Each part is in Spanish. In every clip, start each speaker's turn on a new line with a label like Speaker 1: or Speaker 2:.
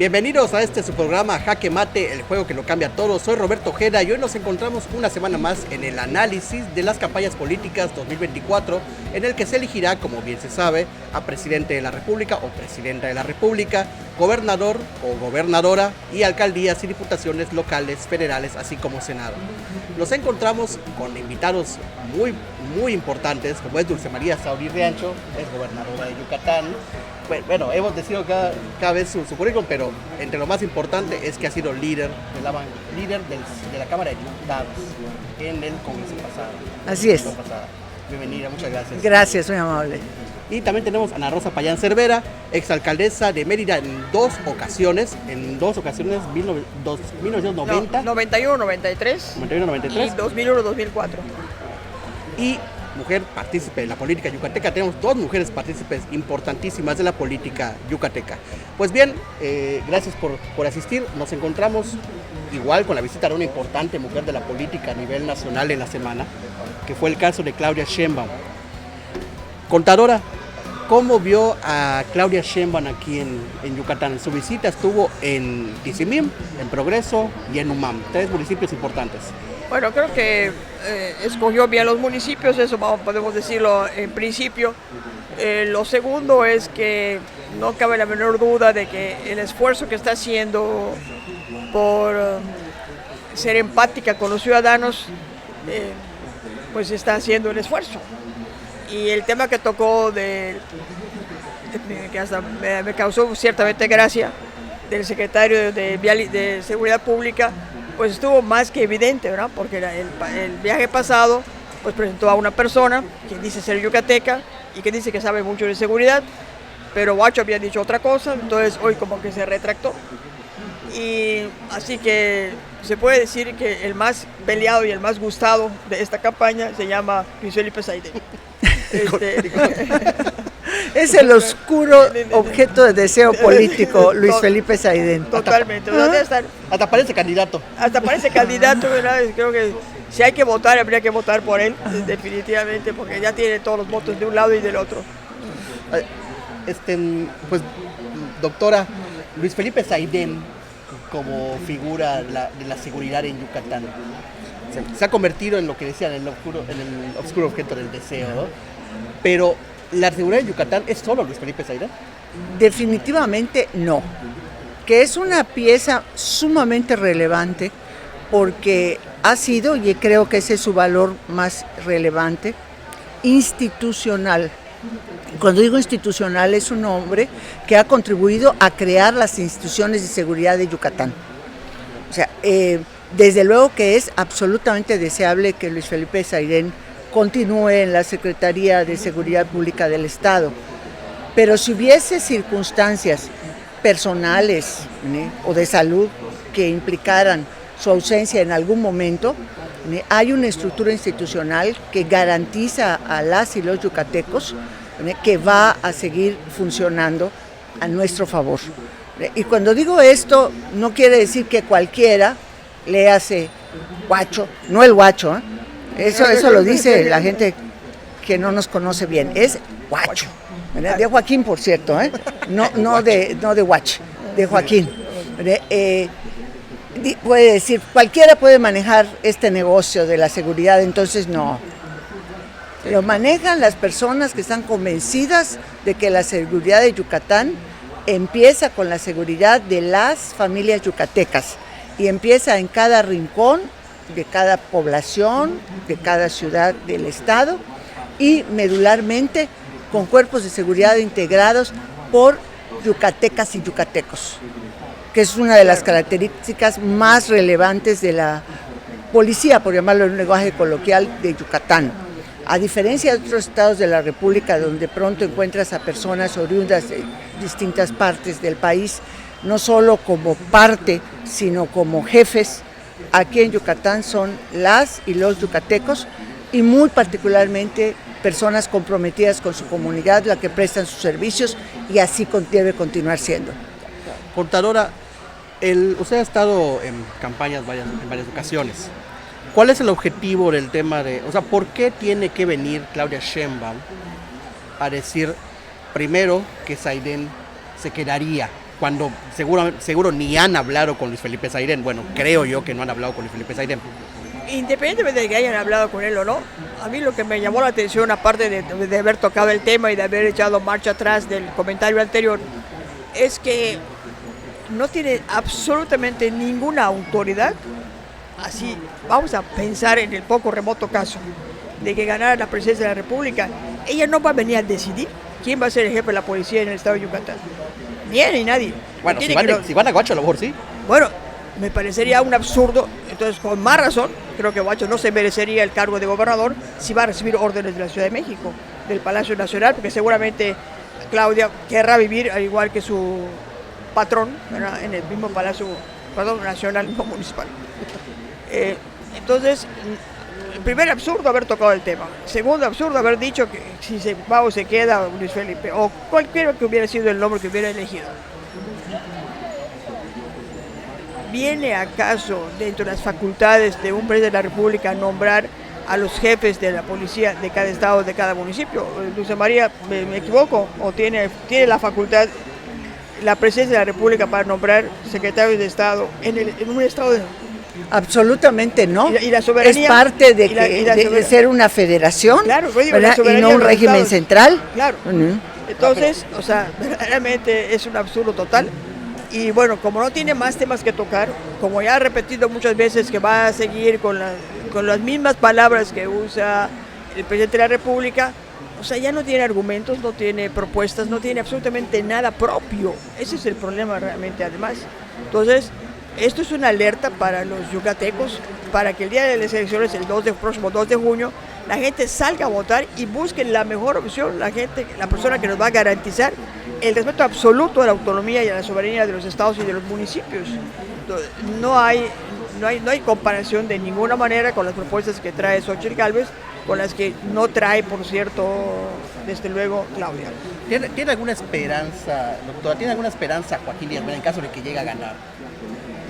Speaker 1: Bienvenidos a su programa Jaque Mate, el juego que lo cambia todo. Soy Roberto Ojeda y hoy nos encontramos una semana más en el análisis de las campañas políticas 2024, en el que se elegirá, como bien se sabe, a presidente de la República o presidenta de la República, gobernador o gobernadora y alcaldías y diputaciones locales, federales, así como Senado. Nos encontramos con invitados muy importantes, como es Dulce María Sauri Riancho, es gobernadora de Yucatán. Bueno, hemos decidido cada vez su currículum, pero entre lo más importante es que ha sido líder de la Cámara de Diputados en el Congreso pasado.
Speaker 2: Así es.
Speaker 1: Bienvenida, muchas gracias.
Speaker 2: Gracias, muy amable.
Speaker 1: Y también tenemos a Ana Rosa Payán Cervera, exalcaldesa de Mérida en dos ocasiones, 1990.
Speaker 3: 91, 93.
Speaker 1: 91, 93.
Speaker 3: Y 2001, 2004.
Speaker 1: Y mujer partícipe de la política yucateca. Tenemos dos mujeres partícipes importantísimas de la política yucateca. Pues bien, gracias por asistir. Nos encontramos igual con la visita de una importante mujer de la política a nivel nacional en la semana, que fue el caso de Claudia Sheinbaum. Contadora, ¿cómo vio a Claudia Sheinbaum aquí en Yucatán? Su visita estuvo en Tizimín, en Progreso y en Umam, tres municipios importantes.
Speaker 3: Bueno, creo que escogió bien los municipios, eso podemos decirlo en principio. Lo segundo es que no cabe la menor duda de que el esfuerzo que está haciendo por ser empática con los ciudadanos, pues está haciendo el esfuerzo. Y el tema que tocó, que hasta me causó ciertamente gracia, del secretario de Seguridad Pública, pues estuvo más que evidente, ¿verdad? Porque el viaje pasado pues presentó a una persona que dice ser yucateca y que dice que sabe mucho de seguridad, pero Huacho había dicho otra cosa, entonces hoy como que se retractó. Y así que se puede decir que el más peleado y el más gustado de esta campaña se llama Luis Felipe Saide.
Speaker 2: Es el oscuro objeto de deseo político, Luis Felipe Saidén.
Speaker 3: Totalmente.
Speaker 1: Hasta parece candidato.
Speaker 3: Hasta parece candidato, ¿verdad? Creo que si hay que votar, habría que votar por él, definitivamente, porque ya tiene todos los votos de un lado y del otro.
Speaker 1: Pues, doctora, Luis Felipe Saidén, como figura de la seguridad en Yucatán, se ha convertido en lo que decían, en el oscuro objeto del deseo, ¿no? Pero ¿la seguridad en Yucatán es solo Luis Felipe Saidén?
Speaker 2: Definitivamente no. Que es una pieza sumamente relevante porque ha sido, y creo que ese es su valor más relevante, institucional. Cuando digo institucional, es un hombre que ha contribuido a crear las instituciones de seguridad de Yucatán. O sea, desde luego que es absolutamente deseable que Luis Felipe Saidén continúe en la Secretaría de Seguridad Pública del Estado. Pero si hubiese circunstancias personales, ¿sí?, o de salud que implicaran su ausencia en algún momento, ¿sí?, hay una estructura institucional que garantiza a las y los yucatecos, ¿sí?, que va a seguir funcionando a nuestro favor. Y cuando digo esto, no quiere decir que cualquiera le hace Huacho, no el Huacho, ¿eh? Eso lo dice la gente que no nos conoce bien, es Huacho, ¿verdad? De Joaquín, por cierto, ¿eh? No de Huacho, de Joaquín. Puede decir, cualquiera puede manejar este negocio de la seguridad, entonces no. Lo manejan las personas que están convencidas de que la seguridad de Yucatán empieza con la seguridad de las familias yucatecas y empieza en cada rincón de cada población, de cada ciudad del estado y medularmente con cuerpos de seguridad integrados por yucatecas y yucatecos, que es una de las características más relevantes de la policía, por llamarlo en un lenguaje coloquial, de Yucatán. A diferencia de otros estados de la República, donde pronto encuentras a personas oriundas de distintas partes del país, no solo como parte, sino como jefes, aquí en Yucatán son las y los yucatecos y muy particularmente personas comprometidas con su comunidad, la que prestan sus servicios y así debe continuar siendo.
Speaker 1: Contadora, usted ha estado en campañas en varias ocasiones. ¿Cuál es el objetivo del tema por qué tiene que venir Claudia Sheinbaum a decir primero que Saidén se quedaría cuando seguro ni han hablado con Luis Felipe Saiden. Bueno, creo yo que no han hablado con Luis Felipe Saiden.
Speaker 3: Independientemente de que hayan hablado con él o no, a mí lo que me llamó la atención, aparte de haber tocado el tema y de haber echado marcha atrás del comentario anterior, es que no tiene absolutamente ninguna autoridad. Así, vamos a pensar en el poco remoto caso de que ganara la presidencia de la República. Ella no va a venir a decidir quién va a ser el jefe de la policía en el estado de Yucatán. Ni él ni nadie.
Speaker 1: Bueno, si van a Guacho, a lo mejor sí.
Speaker 3: Bueno, me parecería un absurdo. Entonces, con más razón, creo que Guacho no se merecería el cargo de gobernador si va a recibir órdenes de la Ciudad de México, del Palacio Nacional, porque seguramente Claudia querrá vivir al igual que su patrón, ¿verdad?, en el mismo Palacio Nacional, no municipal. Entonces, primer absurdo haber tocado el tema. Segundo absurdo haber dicho que si se va o se queda Luis Felipe, o cualquiera que hubiera sido el nombre que hubiera elegido. ¿Viene acaso dentro de las facultades de un presidente de la República nombrar a los jefes de la policía de cada estado, de cada municipio? Dulce María, ¿me equivoco? ¿O tiene la facultad la presidencia de la República para nombrar secretarios de Estado en un estado de...
Speaker 2: Absolutamente no.
Speaker 3: ¿Y la soberanía?
Speaker 2: Es parte de ser una federación,
Speaker 3: claro,
Speaker 2: y no un régimen central.
Speaker 3: Claro. Entonces, o sea, verdaderamente es un absurdo total. Y bueno, como no tiene más temas que tocar, como ya ha repetido muchas veces que va a seguir con las mismas palabras que usa el presidente de la República, o sea, ya no tiene argumentos, no tiene propuestas, no tiene absolutamente nada propio. Ese es el problema realmente, además. Entonces, esto es una alerta para los yucatecos, para que el día de las elecciones, próximo 2 de junio, la gente salga a votar y busque la mejor opción, la persona que nos va a garantizar el respeto absoluto a la autonomía y a la soberanía de los estados y de los municipios. Entonces, no hay comparación de ninguna manera con las propuestas que trae Xóchitl Gálvez, con las que no trae, por cierto, desde luego, Claudia.
Speaker 1: ¿Tiene alguna esperanza, doctora, Joaquín Díaz Mena, en caso de que llegue a ganar,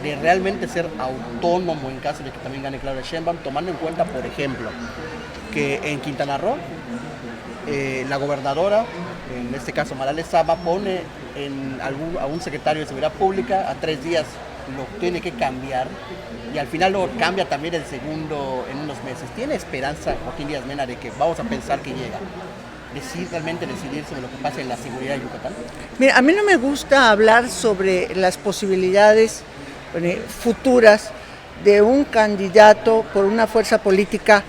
Speaker 1: de realmente ser autónomo en caso de que también gane Claudia Sheinbaum, tomando en cuenta, por ejemplo, que en Quintana Roo la gobernadora, en este caso Mara Lezama, pone a un secretario de Seguridad Pública, a 3 días lo tiene que cambiar y al final lo cambia también el segundo en unos meses? ¿Tiene esperanza Joaquín Díaz Mena de que vamos a pensar que llega? Realmente decidir sobre lo que pasa en la seguridad de Yucatán?
Speaker 2: Mira, a mí no me gusta hablar sobre las posibilidades futuras de un candidato por una fuerza política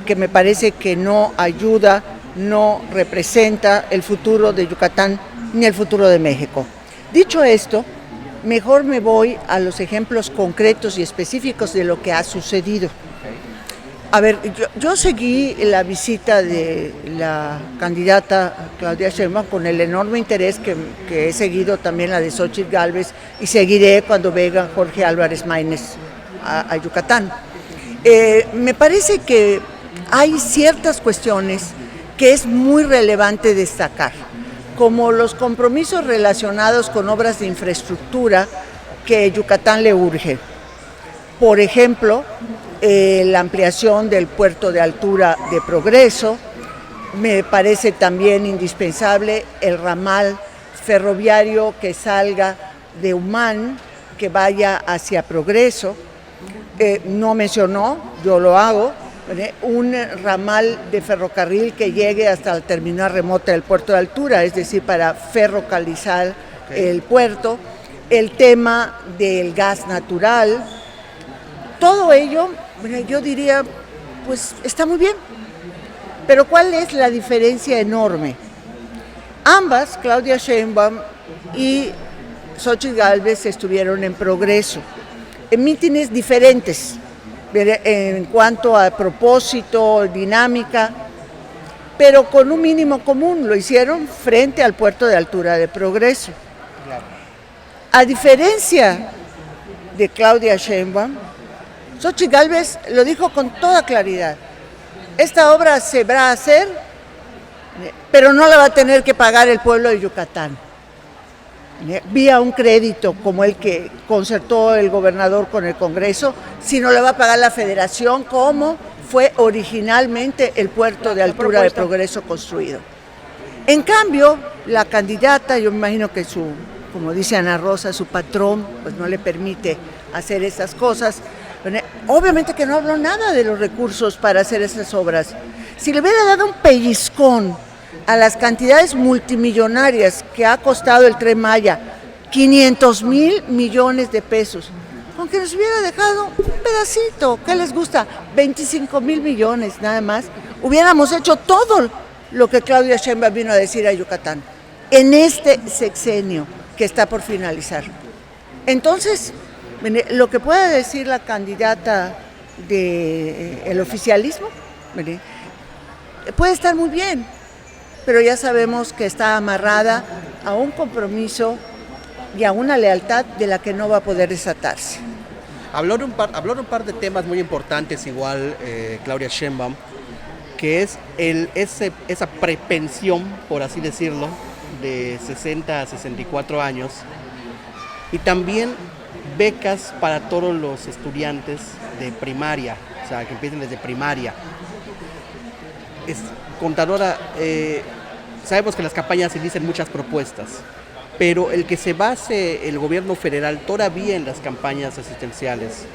Speaker 2: que me parece que no ayuda, no representa el futuro de Yucatán ni el futuro de México. Dicho esto, mejor me voy a los ejemplos concretos y específicos de lo que ha sucedido. A ver, yo seguí la visita de la candidata Claudia Sheinbaum con el enorme interés que he seguido también la de Xóchitl Gálvez y seguiré cuando venga Jorge Álvarez Maínez a Yucatán. Me parece que hay ciertas cuestiones que es muy relevante destacar, como los compromisos relacionados con obras de infraestructura que Yucatán le urge. Por ejemplo, la ampliación del puerto de altura de Progreso. Me parece también indispensable el ramal ferroviario que salga de Humán, que vaya hacia Progreso. No mencionó, yo lo hago, un ramal de ferrocarril que llegue hasta la terminal remota del puerto de altura, es decir, para ferrocalizar el puerto. El tema del gas natural, todo ello, yo diría, pues está muy bien, pero ¿cuál es la diferencia enorme? Ambas, Claudia Sheinbaum y Xóchitl Gálvez, estuvieron en Progreso, en mítines diferentes, en cuanto a propósito, dinámica, pero con un mínimo común, lo hicieron frente al puerto de altura de Progreso. A diferencia de Claudia Sheinbaum, Xóchitl Gálvez lo dijo con toda claridad: esta obra se va a hacer, pero no la va a tener que pagar el pueblo de Yucatán, vía un crédito como el que concertó el gobernador con el Congreso, sino la va a pagar la Federación, como fue originalmente el puerto de altura de Progreso construido. En cambio, la candidata, yo me imagino que su como dice Ana Rosa, su patrón pues no le permite hacer esas cosas. Obviamente que no habló nada de los recursos para hacer esas obras. Si le hubiera dado un pellizcón a las cantidades multimillonarias que ha costado el Tren Maya, 500,000 millones de pesos, aunque nos hubiera dejado un pedacito, ¿qué les gusta? 25,000 millones nada más, hubiéramos hecho todo lo que Claudia Sheinbaum vino a decir a Yucatán, en este sexenio que está por finalizar. Entonces, lo que pueda decir la candidata del oficialismo, puede estar muy bien, pero ya sabemos que está amarrada a un compromiso y a una lealtad de la que no va a poder desatarse.
Speaker 1: Habló un par de temas muy importantes igual Claudia Sheinbaum, que es esa prepensión, por así decirlo, de 60 a 64 años, y también becas para todos los estudiantes de primaria, o sea, que empiecen desde primaria. Contadora, sabemos que las campañas se dicen muchas propuestas, pero el que se base el gobierno federal todavía en las campañas asistenciales,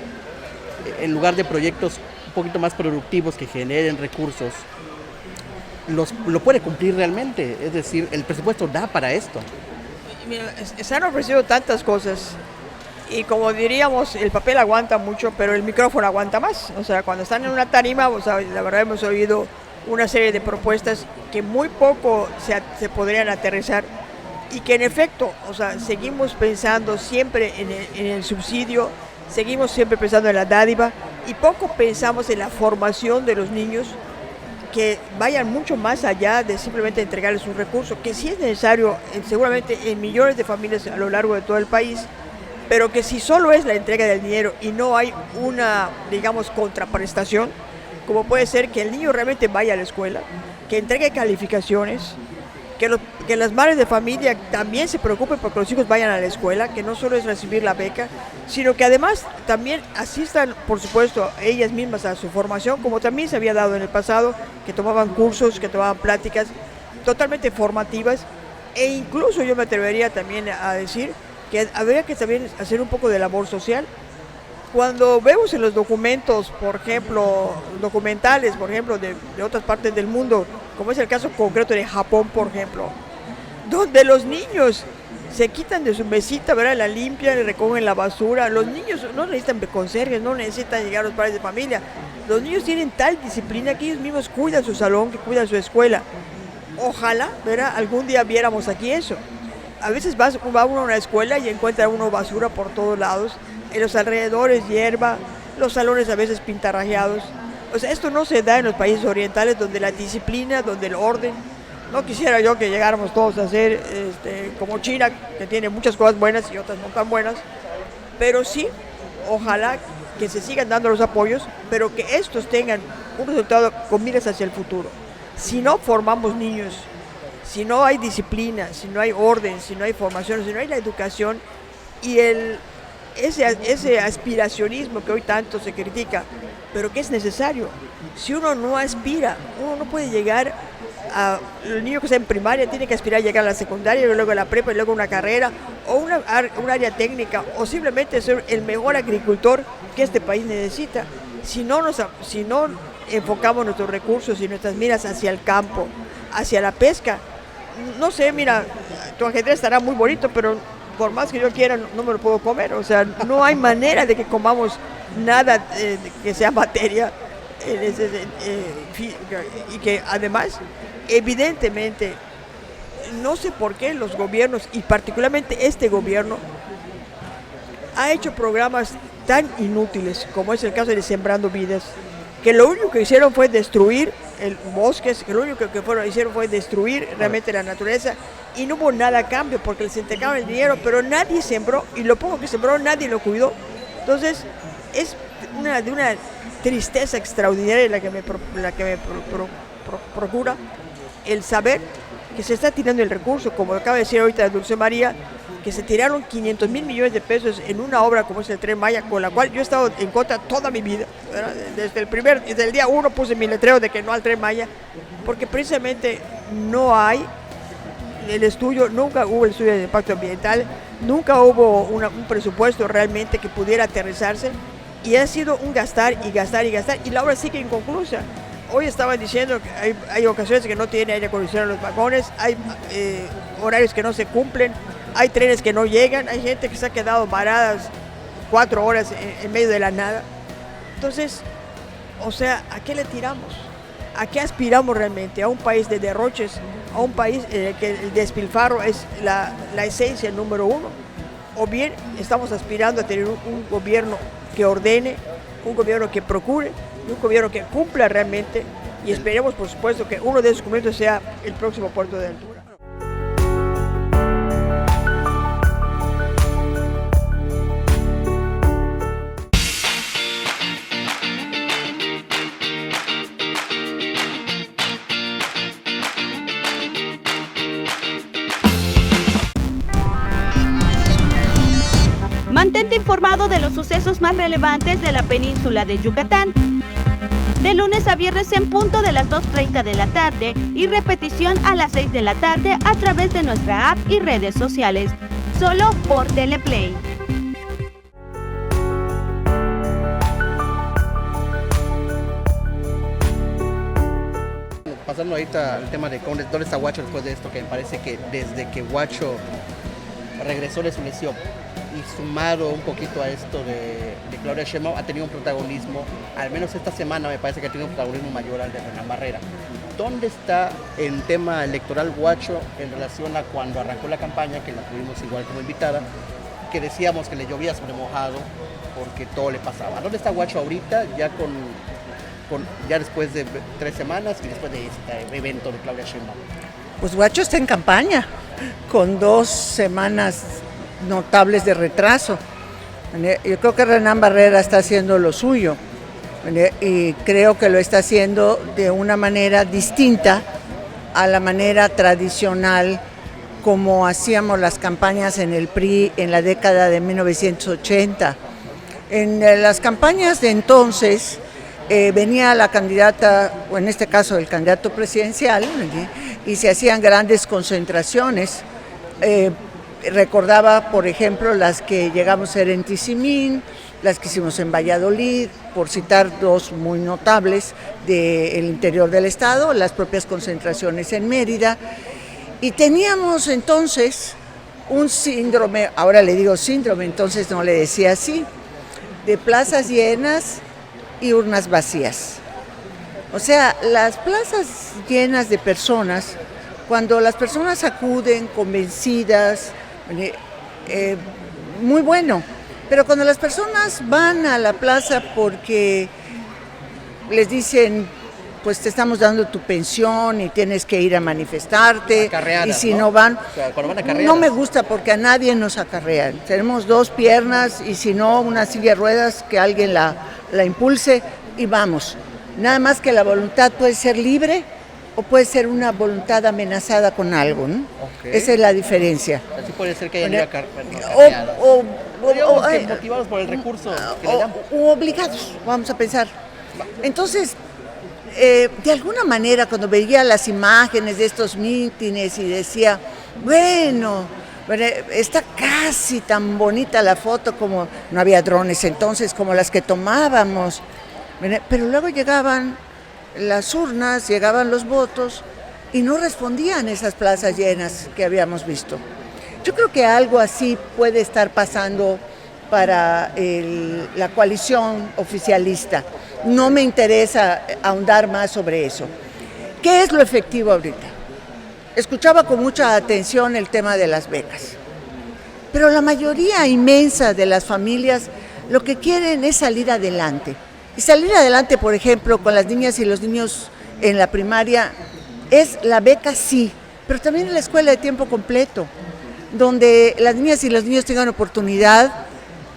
Speaker 1: en lugar de proyectos un poquito más productivos que generen recursos, lo puede cumplir realmente. Es decir, el presupuesto da para esto.
Speaker 3: Mira, se han ofrecido tantas cosas y como diríamos, el papel aguanta mucho, pero el micrófono aguanta más. O sea, cuando están en una tarima, o sea, la verdad hemos oído una serie de propuestas que muy poco se podrían aterrizar y que en efecto, o sea, seguimos pensando siempre en el subsidio, seguimos siempre pensando en la dádiva y poco pensamos en la formación de los niños, que vayan mucho más allá de simplemente entregarles un recurso, que sí es necesario seguramente en millones de familias a lo largo de todo el país, pero que si solo es la entrega del dinero y no hay una, digamos, contraprestación, como puede ser que el niño realmente vaya a la escuela, que entregue calificaciones, que las madres de familia también se preocupen porque los hijos vayan a la escuela, que no solo es recibir la beca, sino que además también asistan, por supuesto, ellas mismas a su formación, como también se había dado en el pasado, que tomaban cursos, que tomaban pláticas totalmente formativas, e incluso yo me atrevería también a decir que habría que también hacer un poco de labor social. Cuando vemos en los documentos, por ejemplo, documentales, por ejemplo, de otras partes del mundo, como es el caso concreto de Japón, por ejemplo, donde los niños se quitan de su mesita, ¿verdad? La limpian, le recogen la basura. Los niños no necesitan conserjes, no necesitan llegar a los padres de familia. Los niños tienen tal disciplina que ellos mismos cuidan su salón, que cuidan su escuela. Ojalá, ¿verdad? Algún día viéramos aquí eso. A veces va uno a una escuela y encuentra uno basura por todos lados. En los alrededores hierba, los salones a veces pintarrajeados. O sea, esto no se da en los países orientales donde la disciplina, donde el orden. No quisiera yo que llegáramos todos a ser como China, que tiene muchas cosas buenas y otras no tan buenas, pero sí, ojalá que se sigan dando los apoyos, pero que estos tengan un resultado con miras hacia el futuro. Si no formamos niños, si no hay disciplina, si no hay orden, si no hay formación, si no hay la educación y ese aspiracionismo que hoy tanto se critica, pero que es necesario. Si uno no aspira, uno no puede llegar el niño que está en primaria tiene que aspirar a llegar a la secundaria, luego a la prepa y luego a una carrera o un área técnica o simplemente ser el mejor agricultor que este país necesita. Si no enfocamos nuestros recursos y nuestras miras hacia el campo, hacia la pesca, no sé, mira, tu ajedrez estará muy bonito, pero por más que yo quiera no me lo puedo comer. O sea, no hay manera de que comamos nada que sea materia y que además evidentemente no sé por qué los gobiernos y particularmente este gobierno ha hecho programas tan inútiles como es el caso de Sembrando Vidas, que lo único que hicieron fue destruir el bosques, que lo único que hicieron fue destruir realmente la naturaleza y no hubo nada a cambio porque les entregaron el dinero, pero nadie sembró y lo poco que sembró nadie lo cuidó. Entonces es de una tristeza extraordinaria la que me procura el saber que se está tirando el recurso, como acaba de decir ahorita Dulce María, que se tiraron 500,000 millones de pesos en una obra como es el Tren Maya, con la cual yo he estado en contra toda mi vida, ¿verdad? Desde el día 1 puse mi letrero de que no al Tren Maya, porque precisamente no hay el estudio, nunca hubo el estudio de impacto ambiental, Nunca hubo un presupuesto realmente que pudiera aterrizarse y ha sido un gastar y gastar y gastar y la obra sigue inconclusa. Hoy estaban diciendo que hay ocasiones que no tiene aire acondicionado en los vagones, hay horarios que no se cumplen, hay trenes que no llegan, hay gente que se ha quedado varadas 4 horas en medio de la nada. Entonces, o sea, ¿a qué le tiramos? ¿A qué aspiramos realmente? ¿A un país de derroches? ¿A un país en el que el despilfarro es la esencia número uno? ¿O bien estamos aspirando a tener un gobierno que ordene, un gobierno que procure, un gobierno que cumpla realmente? Y esperemos, por supuesto, que uno de esos cumplimientos sea el próximo puerto de altura.
Speaker 4: Mantente informado de los sucesos más relevantes de la península de Yucatán. De lunes a viernes en punto de las 2:30 de la tarde y repetición a las 6 de la tarde a través de nuestra app y redes sociales. Solo por Teleplay.
Speaker 1: Pasando ahorita al tema de dónde está Huacho después de esto, que me parece que desde que Huacho regresó de su lesión y sumado un poquito a esto de Claudia Sheinbaum, ha tenido un protagonismo, al menos esta semana me parece que ha tenido un protagonismo mayor al de Hernán Barrera. ¿Dónde está el tema electoral Huacho en relación a cuando arrancó la campaña, que la tuvimos igual como invitada, que decíamos que le llovía sobre mojado porque todo le pasaba? ¿Dónde está Huacho ahorita, ya ya después de 3 semanas y después de este evento de Claudia Sheinbaum?
Speaker 2: Pues Huacho está en campaña, con 2 semanas notables de retraso. Yo creo que Hernán Barrera está haciendo lo suyo y creo que lo está haciendo de una manera distinta a la manera tradicional como hacíamos las campañas en el PRI en la década de 1980. En las campañas de entonces venía la candidata, o en este caso el candidato presidencial, y se hacían grandes concentraciones. Recordaba, por ejemplo, las que llegamos a hacer en Tizimín, las que hicimos en Valladolid, por citar 2 muy notables del interior del estado, las propias concentraciones en Mérida. Y teníamos entonces un síndrome, ahora le digo síndrome, entonces no le decía así, de plazas llenas y urnas vacías. O sea, las plazas llenas de personas, cuando las personas acuden convencidas, muy bueno, pero cuando las personas van a la plaza porque les dicen, pues te estamos dando tu pensión y tienes que ir a manifestarte, y si no van,
Speaker 1: o sea, cuando van a
Speaker 2: no me gusta porque a nadie nos acarrean. Tenemos 2 piernas y si no una silla de ruedas que alguien la impulse y vamos. Nada más que la voluntad puede ser libre o puede ser una voluntad amenazada con algo, ¿no? Okay. Esa es la diferencia.
Speaker 1: Así puede ser que hayan ido acarreadas. Motivados por el recurso que le damos.
Speaker 2: O obligados, vamos a pensar. Entonces, de alguna manera, cuando veía las imágenes de estos mítines y decía, bueno, está casi tan bonita la foto como, no había drones entonces, como las que tomábamos, pero luego llegaban las urnas, llegaban los votos y no respondían esas plazas llenas que habíamos visto. Yo creo que algo así puede estar pasando para la coalición oficialista. No me interesa ahondar más sobre eso. ¿Qué es lo efectivo ahorita? Escuchaba con mucha atención el tema de las becas, pero la mayoría inmensa de las familias lo que quieren es salir adelante. Y salir adelante, por ejemplo, con las niñas y los niños en la primaria, es la beca sí, pero también en la escuela de tiempo completo, donde las niñas y los niños tengan oportunidad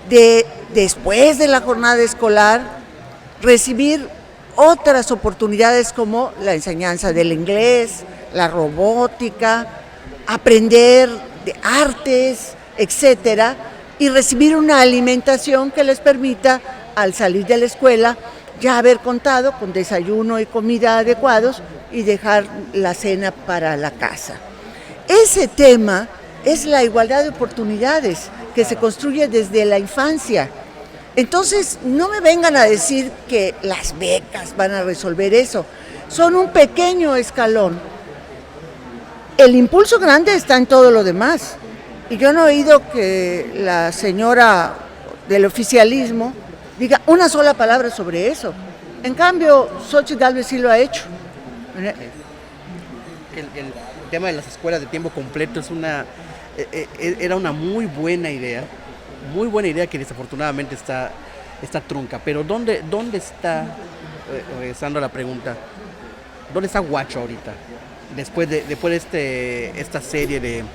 Speaker 2: de, después de la jornada escolar, recibir otras oportunidades como la enseñanza del inglés, la robótica, aprender de artes, etcétera, y recibir una alimentación que les permita, al salir de la escuela, ya haber contado con desayuno y comida adecuados y dejar la cena para la casa. Ese tema es la igualdad de oportunidades que se construye desde la infancia. Entonces, no me vengan a decir que las becas van a resolver eso. Son un pequeño escalón. El impulso grande está en todo lo demás. Y yo no he oído que la señora del oficialismo diga una sola palabra sobre eso. En cambio, Xochitl Gálvez sí lo ha hecho.
Speaker 1: El tema de las escuelas de tiempo completo era una muy buena idea que desafortunadamente está trunca. Pero ¿dónde está, regresando a la pregunta, dónde está Guacho ahorita? Después de esta serie de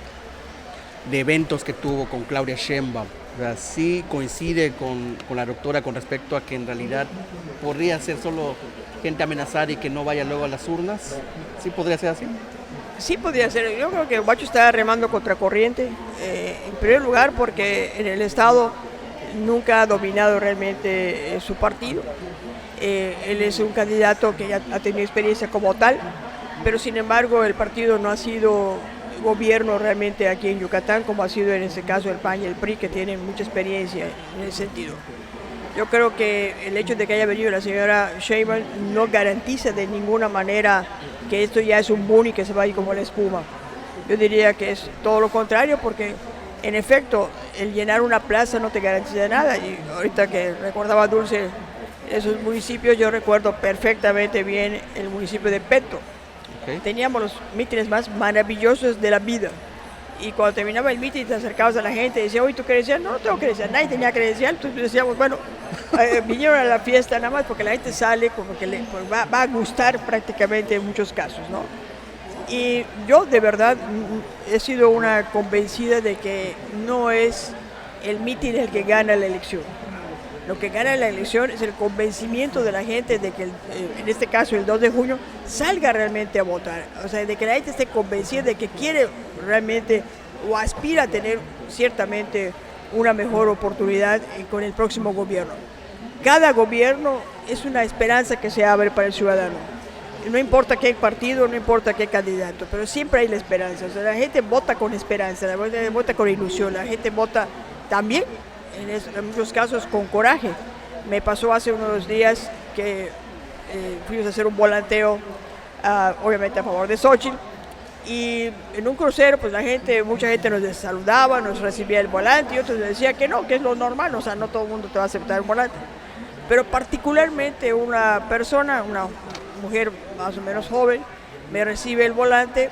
Speaker 1: eventos que tuvo con Claudia Sheinbaum, ¿verdad? Sí coincide con la doctora con respecto a que en realidad podría ser solo gente amenazada y que no vaya luego a las urnas. ¿Sí podría ser así?
Speaker 3: Sí podría ser. Yo creo que Guacho está remando contracorriente, en primer lugar porque en el Estado nunca ha dominado realmente su partido. Él es un candidato que ya ha tenido experiencia como tal, pero sin embargo el partido no ha sido gobierno realmente aquí en Yucatán, como ha sido en este caso el PAN y el PRI, que tienen mucha experiencia en ese sentido. Yo creo que el hecho de que haya venido la señora Sheinbaum no garantiza de ninguna manera que esto ya es un boom y que se va a ir como la espuma. Yo diría que es todo lo contrario, porque en efecto el llenar una plaza no te garantiza nada. Y ahorita que recordaba Dulce esos municipios, yo recuerdo perfectamente bien el municipio de Peto. Okay. Teníamos los mítines más maravillosos de la vida. Y cuando terminaba el mitin te acercabas a la gente y decías, oye, ¿tú credencial? No, no tengo credencial, nadie tenía credencial. Entonces decíamos, bueno, vinieron a la fiesta nada más porque la gente sale como que va a gustar prácticamente en muchos casos, ¿no? Y yo de verdad he sido una convencida de que no es el mitin el que gana la elección. Lo que gana la elección es el convencimiento de la gente de que, en este caso el 2 de junio, salga realmente a votar. O sea, de que la gente esté convencida de que quiere realmente o aspira a tener ciertamente una mejor oportunidad con el próximo gobierno. Cada gobierno es una esperanza que se abre para el ciudadano. No importa qué partido, no importa qué candidato, pero siempre hay la esperanza. O sea, la gente vota con esperanza, la gente vota con ilusión, la gente vota también, en muchos casos, con coraje. Me pasó hace unos días que fuimos a hacer un volanteo, obviamente a favor de Xochitl, y en un crucero, pues mucha gente nos saludaba, nos recibía el volante, y otros decía que no, que es lo normal, o sea, no todo el mundo te va a aceptar un volante. Pero particularmente una persona, una mujer más o menos joven, me recibe el volante,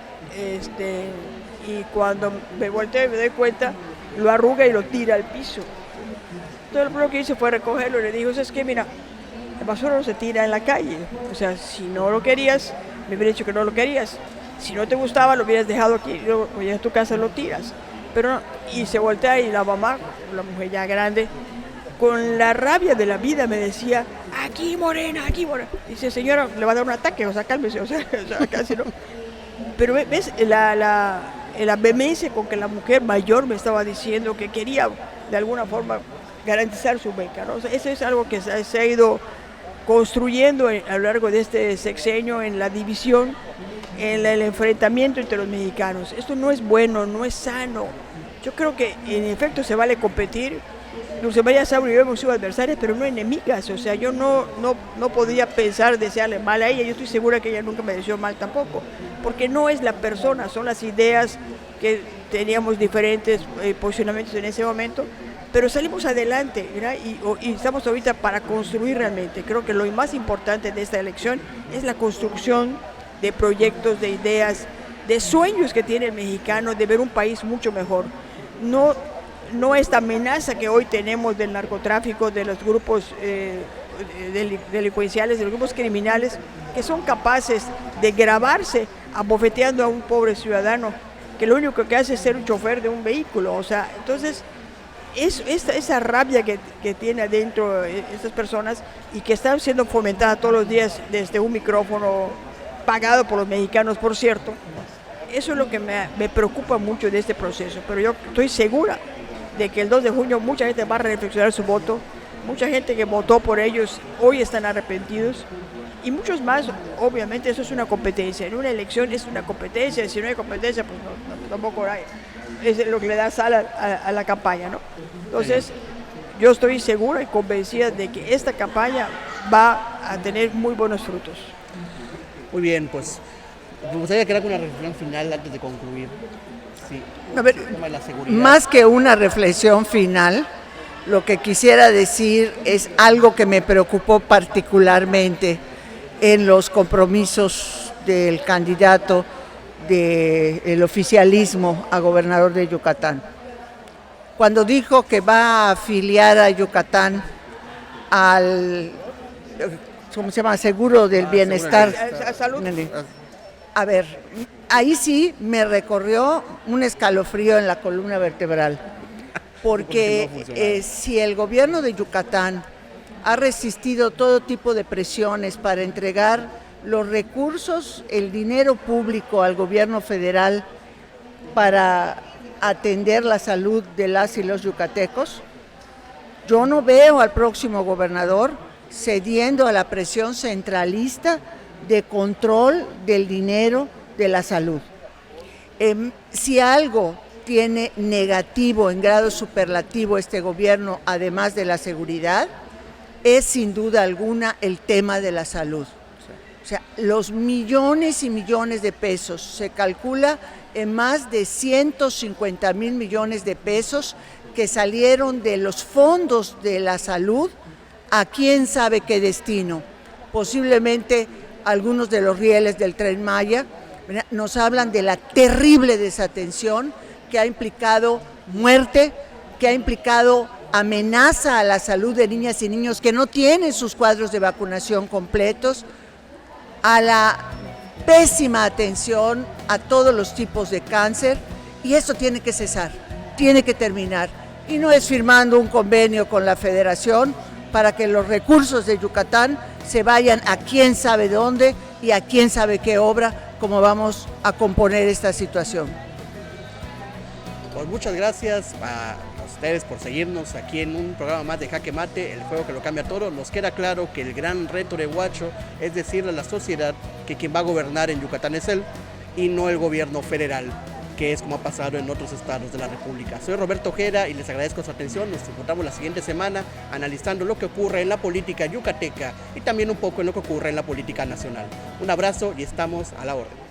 Speaker 3: y cuando me volteo y me doy cuenta, lo arruga y lo tira al piso. Entonces lo primero que hice fue recogerlo y le digo, ¿sabes qué? Mira, el basura no se tira en la calle. O sea, si no lo querías, me hubieras dicho que no lo querías. Si no te gustaba, lo hubieras dejado aquí, y luego llegas a tu casa lo tiras. Pero no, y se voltea y la mamá, la mujer ya grande, con la rabia de la vida me decía, aquí Morena, aquí Morena. Dice, señora, le va a dar un ataque, o sea, cálmese, o sea casi no. Pero ves la vehemencia con que la mujer mayor me estaba diciendo que quería de alguna forma garantizar su beca, ¿no? O sea, eso es algo que se ha ido construyendo a lo largo de este sexenio, en la división, en el enfrentamiento entre los mexicanos. Esto no es bueno, no es sano. Yo creo que en efecto se vale competir. Dulce María Sauri y yo hemos sido adversarias, pero no enemigas. O sea, yo no podía pensar desearle mal a ella. Yo estoy segura que ella nunca me deseó mal tampoco, porque no es la persona, son las ideas que teníamos diferentes posicionamientos en ese momento, pero salimos adelante, ¿verdad? Y estamos ahorita para construir realmente. Creo que lo más importante de esta elección es la construcción de proyectos, de ideas, de sueños que tiene el mexicano, de ver un país mucho mejor. No esta amenaza que hoy tenemos del narcotráfico, de los grupos delincuenciales, de los grupos criminales, que son capaces de grabarse abofeteando a un pobre ciudadano, que lo único que hace es ser un chofer de un vehículo. O sea, entonces, esa rabia que tiene adentro estas personas y que están siendo fomentada todos los días desde un micrófono pagado por los mexicanos, por cierto, eso es lo que me preocupa mucho de este proceso. Pero yo estoy segura de que el 2 de junio mucha gente va a reflexionar su voto, mucha gente que votó por ellos hoy están arrepentidos, y muchos más. Obviamente eso es una competencia, en una elección es una competencia, si no hay competencia pues tampoco hay. es lo que le da sal a la campaña, ¿no? Entonces, yo estoy segura y convencida de que esta campaña va a tener muy buenos frutos.
Speaker 1: Muy bien, pues me gustaría que haga una reflexión final antes de concluir. Sí,
Speaker 2: A ver,
Speaker 1: el tema de la seguridad.
Speaker 2: más que una reflexión final, lo que quisiera decir es algo que me preocupó particularmente en los compromisos del candidato del oficialismo a gobernador de Yucatán. Cuando dijo que va a afiliar a Yucatán al, ¿cómo se llama?, Seguro del Bienestar.
Speaker 3: A salud.
Speaker 2: A ver, ahí sí me recorrió un escalofrío en la columna vertebral, porque si el gobierno de Yucatán ha resistido todo tipo de presiones para entregar los recursos, el dinero público al gobierno federal para atender la salud de las y los yucatecos, yo no veo al próximo gobernador cediendo a la presión centralista de control del dinero de la salud. Si algo tiene negativo en grado superlativo este gobierno, además de la seguridad, es sin duda alguna el tema de la salud. O sea, los millones y millones de pesos, se calcula en más de 150,000 millones de pesos que salieron de los fondos de la salud a quién sabe qué destino. Posiblemente algunos de los rieles del Tren Maya nos hablan de la terrible desatención que ha implicado muerte, que ha implicado amenaza a la salud de niñas y niños que no tienen sus cuadros de vacunación completos, a la pésima atención a todos los tipos de cáncer, y eso tiene que cesar, tiene que terminar. Y no es firmando un convenio con la Federación para que los recursos de Yucatán se vayan a quién sabe dónde y a quién sabe qué obra, como vamos a componer esta situación.
Speaker 1: Pues muchas gracias a ustedes por seguirnos aquí en un programa más de Jaque Mate, el juego que lo cambia todo. Nos queda claro que el gran reto de Huacho es decirle a la sociedad que quien va a gobernar en Yucatán es él y no el gobierno federal, que es como ha pasado en otros estados de la República. Soy Roberto Ojeda y les agradezco su atención. Nos encontramos la siguiente semana analizando lo que ocurre en la política yucateca y también un poco en lo que ocurre en la política nacional. Un abrazo y estamos a la orden.